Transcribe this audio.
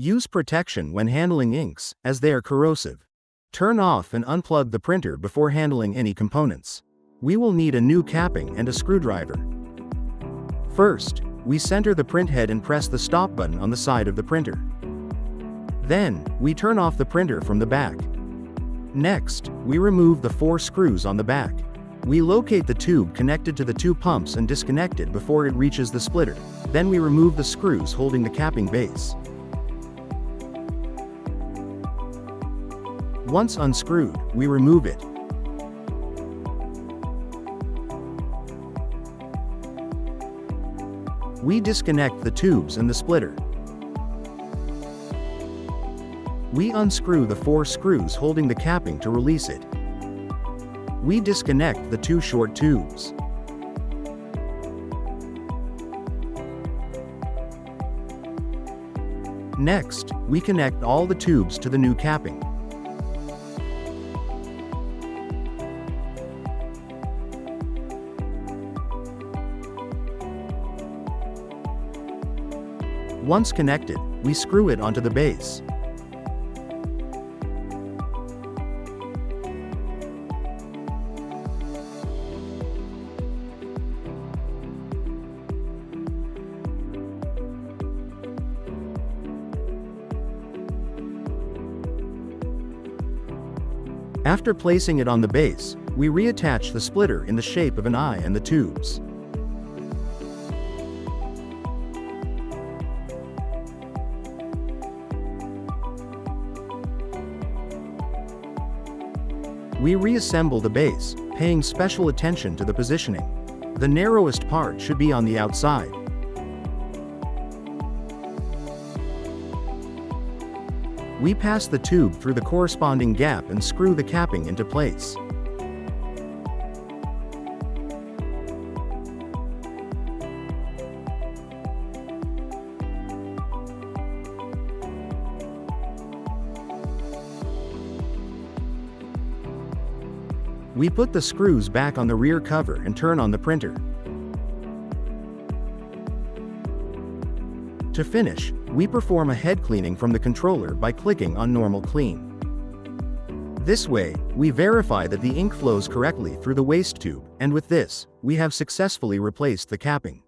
Use protection when handling inks, as they are corrosive. Turn off and unplug the printer before handling any components. We will need a new capping and a screwdriver. First, we center the print head and press the stop button on the side of the printer. Then, we turn off the printer from the back. Next, we remove the 4 screws on the back. We locate the tube connected to the 2 pumps and disconnect it before it reaches the splitter. Then we remove the screws holding the capping base. Once unscrewed, we remove it. We disconnect the tubes and the splitter. We unscrew the 4 screws holding the capping to release it. We disconnect the 2 short tubes. Next, we connect all the tubes to the new capping. Once connected, we screw it onto the base. After placing it on the base, we reattach the splitter in the shape of an eye and the tubes. We reassemble the base, paying special attention to the positioning. The narrowest part should be on the outside. We pass the tube through the corresponding gap and screw the capping into place. We put the screws back on the rear cover and turn on the printer. To finish, we perform a head cleaning from the controller by clicking on Normal Clean. This way, we verify that the ink flows correctly through the waste tube, and with this, we have successfully replaced the capping.